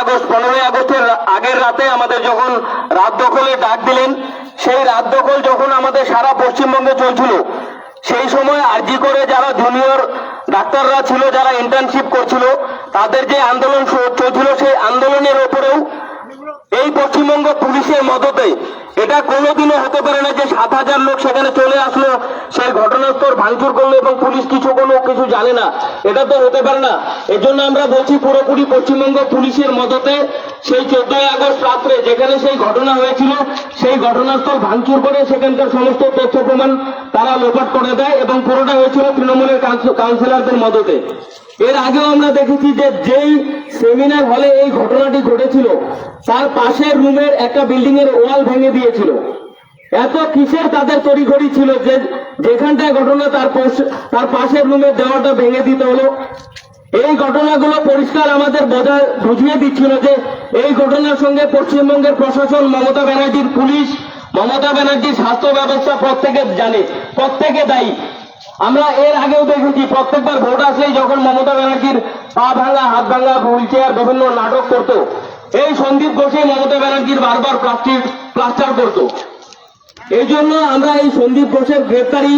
August 15ই আগস্টের আগের রাতে আমাদের যখন রাত দখলে ডাক দিলেন, সেই রাত দখল যখন আমাদের সারা পশ্চিমবঙ্গে চলছিল, সেই সময় আরজি করে যারা জুনিয়র ডাক্তাররা ছিল, যারা ইন্টার্নশিপ করছিল, তাদের যে আন্দোলন চলছিল, সেই আন্দোলনের ওপরেও এই পশ্চিমবঙ্গ পুলিশের মদতে এটা কোনোদিনও হতে পারে না যে 7,000 লোক সেখানে চলে আসলো, সেই ঘটনাস্থল ভাঙচুর করলো এবং পুলিশ কিছু জানে না। এটা তো হতে পারে না। এর জন্য আমরা বলছি পুরোপুরি পশ্চিমবঙ্গ পুলিশের মদতে সেই 14ই আগস্ট রাত্রে যেখানে সেই ঘটনা হয়েছিল, সেই ঘটনাস্থল ভাঙচুর করে সেখানকার সমস্ত তথ্য প্রমাণ তারা লোপাট করে দেয় এবং পুরোটা হয়েছিল তৃণমূলের কাউন্সিলরদের মদতে। এর আগেও আমরা দেখেছি যে যেই সেমিনার হলে এই ঘটনাটি ঘটেছিল, তার পাশের রুমের একটা বিল্ডিং এর ওয়াল ভেঙে দিয়েছিল। এত কিসের তাদের তড়িঘড়ি ছিল যে যেখানটায় ঘটনা তার পাশের রুমের দেওয়ালটা ভেঙে দিতে হলো। এই ঘটনাগুলো পরিষ্কার আমাদের বুঝিয়ে দিচ্ছিল যে এই ঘটনার সঙ্গে পশ্চিমবঙ্গের প্রশাসন, মমতা ব্যানার্জির পুলিশ, মমতা ব্যানার্জির স্বাস্থ্য ব্যবস্থা প্রত্যেকে জানে, প্রত্যেকে দায়ী। আমরা এর আগেও দেখেছি প্রত্যেকবার ভোট আসলেই যখন মমতা ব্যানার্জির পা ভাঙা, হাত ভাঙা, হুইল চেয়ার বিভিন্ন নাটক করত, এই সন্দীপ ঘোষই মমতা ব্যানার্জির বারবার প্লাস্টার করত। এই জন্য আমরা এই সন্দীপ ঘোষের গ্রেপ্তারি,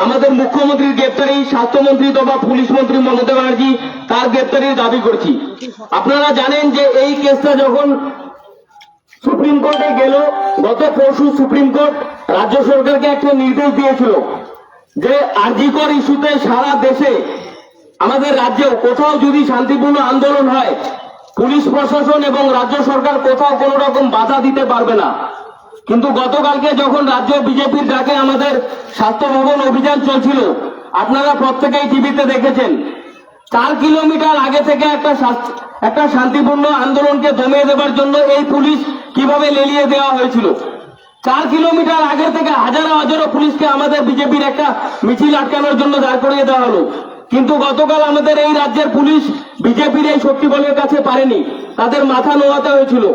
আমাদের মুখ্যমন্ত্রীর গ্রেপ্তারি, স্বাস্থ্যমন্ত্রী তথা পুলিশ মন্ত্রী মমতা ব্যানার্জি তার গ্রেপ্তারির দাবি করছি। আপনারা জানেন যে এই কেসটা যখন সুপ্রিম কোর্টে গেল, গত পরশু সুপ্রিম কোর্ট রাজ্য সরকারকে একটা নির্দেশ দিয়েছিল যে আরজিকর ইস্যুতে সারা দেশে, আমাদের রাজ্যেও কোথাও যদি শান্তিপূর্ণ আন্দোলন হয়, পুলিশ প্রশাসন এবং রাজ্য সরকার কোথাও কোনো রকম বাধা দিতে পারবে না। কিন্তু গতকালকে যখন রাজ্য বিজেপির ডাকে আমাদের স্বাস্থ্য ভবন অভিযান চলছিল, আপনারা প্রত্যেকেই টিভিতে দেখেছেন, 4 কিলোমিটার আগে থেকে একটা শান্তিপূর্ণ আন্দোলনকে দমিয়ে দেবার জন্য এই পুলিশ কিভাবে লেলিয়ে দেওয়া হয়েছিল। 4 কিলোমিটার আগে থেকে হাজারো হাজারো পুলিশকে আমাদের বিজেপির একটা মিছিল আটকানোর জন্য দাঁড় করিয়ে দেওয়া হলো। কিন্তু গতকাল আমাদের এই রাজ্যের পুলিশ বিজেপির এই শক্তি বলের কাছে পারেনি, তাদের মাথা নোয়াতে হয়েছিল।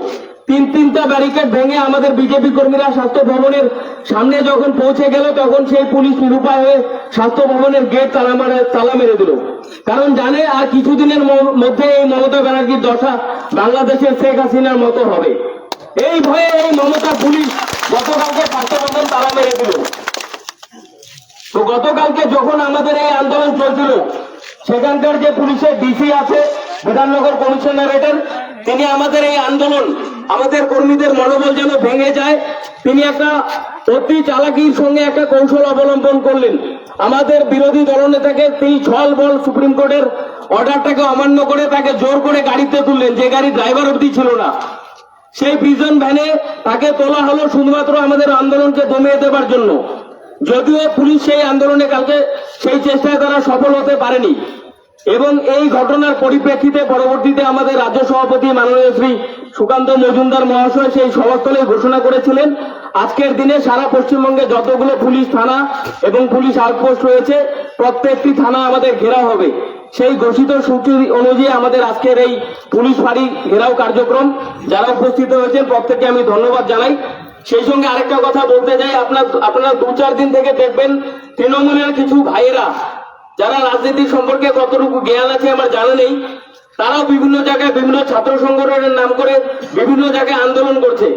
তিনটা ব্যারিকেড ভেঙে আমাদের বিজেপি কর্মীরা স্বাস্থ্য ভবনের সামনে যখন পৌঁছে গেল, তখন সেই পুলিশ নিরুপায় হয়ে স্বাস্থ্য ভবনের গেট তালা মেরে দিল। কারণ জানে আর কিছুদিনের মধ্যে এই মমতা ব্যানার্জির দশা বাংলাদেশের শেখ হাসিনার মতো হবে। এই ভয়ে এই মমতা পুলিশ গতকালকে স্বাস্থ্য ভবন তালা মেরে দিল। তো গতকালকে যখন আমাদের এই আন্দোলন চলছিল, সেখানকার যে পুলিশের ডিসি আছে, বিধাননগর কমিশনারেটের, তিনি আমাদের এই আন্দোলন, আমাদের কর্মীদের মনোবল যেন ভেঙে যায়, তিনি একটা অতি চালাকির সঙ্গে একটা কৌশল অবলম্বন করলেন। আমাদের বিরোধী দলনেতাকে তিনি ছল বল সুপ্রিম কোর্টের অর্ডারটাকে অমান্য করে তাকে জোর করে গাড়িতে তুললেন, যে গাড়ি ড্রাইভার অবধি ছিল না। সেই প্রিজন ভ্যানে তাকে তোলা হলো শুধুমাত্র আমাদের আন্দোলনকে দমিয়ে দেবার জন্য। যদিও পুলিশ সেই আন্দোলনে কালকে সেই চেষ্টায় তারা সফল হতে পারেনি। এবং এই ঘটনার পরিপ্রেক্ষিতে পরবর্তীতে আমাদের রাজ্য সভাপতি মাননীয় শ্রী সুকান্ত মজুমদার মহাশয় সেই সভাস্থলে ঘোষণা করেছিলেন, আজকের দিনে সারা পশ্চিমবঙ্গে যতগুলো পুলিশ থানা এবং পুলিশ আউটপোস্ট রয়েছে, প্রত্যেকটি থানা আমাদের ঘেরাও হবে। সেই ঘোষিত সূচি অনুযায়ী আমাদের আজকের এই পুলিশ ফাঁড়ি ঘেরাও কার্যক্রম, যারা উপস্থিত হয়েছেন প্রত্যেককে আমি ধন্যবাদ জানাই। সেই সঙ্গে আরেকটা কথা বলতে চাই, আপনারা 2-4 দিন থেকে দেখবেন তৃণমূলের কিছু ভাইয়েরা, যারা রাজনীতি সম্পর্কে কতটুকু জ্ঞান আছে আমার জানা নেই, তারাও বিভিন্ন জায়গায় বিভিন্ন ছাত্র সংগঠনের নাম করে বিভিন্ন জায়গায় আন্দোলন করছে।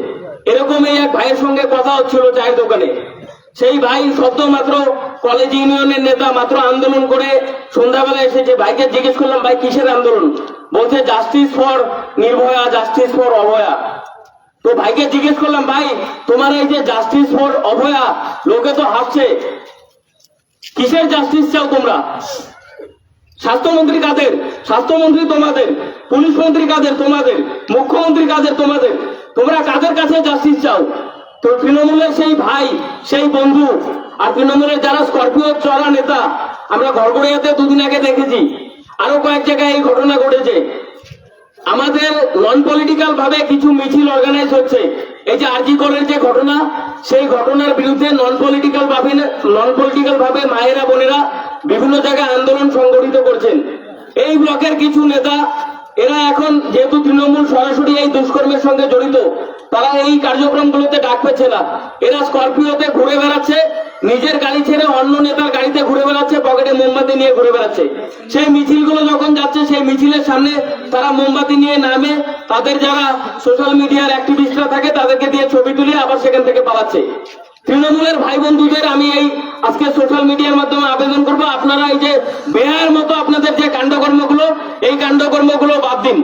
এরকম এই এক ভাইয়ের সঙ্গে কথা হচ্ছিল চায়ের দোকানে। সেই ভাই সদ্য মাত্র কলেজ ইউনিয়নের নেতা, মাত্র আন্দোলন করে সন্ধ্যাবেলা এসেছে। ভাইকে জিজ্ঞেস করলাম, ভাই কিসের আন্দোলন? বলছে justice for Nirbhaya, justice for Abhaya. তো ভাইকে জিজ্ঞেস করলাম, ভাই তোমার এই যে জাস্টিস ফর অভয়া, লোকে তো হাসছে, কিসের জাস্টিস চাও তোমরা? স্বাস্থ্যমন্ত্রী কাদের? স্বাস্থ্যমন্ত্রী তোমাদের। পুলিশ মন্ত্রী কাদের? তোমাদের। মুখ্যমন্ত্রী কাদের? তোমাদের। তোমরা কাদের কাছে জাস্টিস চাও? তো তৃণমূলের সেই ভাই, সেই বন্ধু, আর তৃণমূলের যারা স্করপিও চড়া নেতা, আমরা ঘরগড়িয়াতে 2 দিন আগে দেখেছি, আরো কয়েক জায়গায় এই ঘটনা ঘটেছে। আমাদের নন পলিটিক্যাল ভাবে কিছু মিছিল অর্গানাইজ হচ্ছে। এই যে আরজি করের যে ঘটনা, সেই ঘটনার বিরুদ্ধে নন পলিটিক্যাল ভাবে মায়েরা বোনেরা বিভিন্ন জায়গায় আন্দোলন সংগঠিত করছেন। এই ব্লকের কিছু নেতা, এরা এখন যেহেতু তৃণমূল সরাসরি এই দুষ্কর্মের সঙ্গে জড়িত, তারা এই কার্যক্রমগুলোতে ডাক পেছে না। এরা স্করপিওতে ঘুরে বেড়াচ্ছে নিজের গাড়ি ছেড়ে অন্য নেতার গাড়িতে ঘুরে বেড়াচ্ছে, পকেটে মোমবাতি নিয়ে ঘুরে বেড়াচ্ছে। সেই মিছিলগুলো যখন যাচ্ছে, সেই মিছিলের সামনে তারা মোমবাতি নিয়ে নামে, তাদের যারা সোশ্যাল মিডিয়ার অ্যাক্টিভিস্টরা থাকে তাদেরকে দিয়ে ছবি তুলে আবার সেখান থেকে পালাচ্ছে। তৃণমূলের ভাই বন্ধুদের আমি এই আজকে সোশ্যাল মিডিয়ার মাধ্যমে আবেদন করবো, আপনারা এই যে বেহার মতো আপনাদের যে কাণ্ডকর্মগুলো, এই কাণ্ডকর্মগুলো বাদ দিন।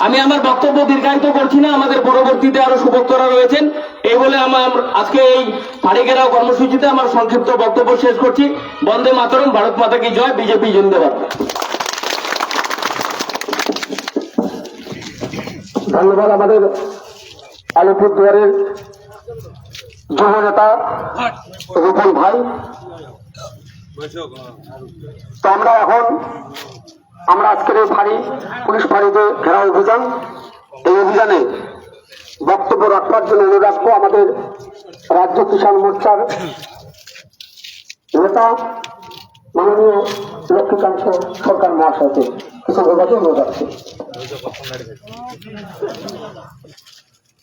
আমি আমার বক্তব্য দীর্ঘায়িত করছি না, আমাদের পরবর্তীতে আরো সুবক্তারা রয়েছেন। এই বলে আমার আজকে এই ফাঁড়িঘেরাও কর্মসূচিতে আমার সংক্ষিপ্ত বক্তব্য শেষ করছি। বন্দে মাতরম, ভারত মাতা কি জয়, বিজেপি জিন্দাবাদ। ধন্যবাদ আমাদের আলিপুরদুয়ারের যুব নেতা রূপন ভাই। তো আমরা আজকের এই পুলিশ ফাঁড়িতে ঘেরাও অভিযান, এই অভিযানে বক্তব্য রাখবার জন্য অনুরোধ রাখবো আমাদের রাজ্য কিষাণ মোর্চার নেতা মাননীয় লক্ষ্মীকান্ত সরকার মহাশয়কে কিছু বলতে অনুরোধ রাখছি।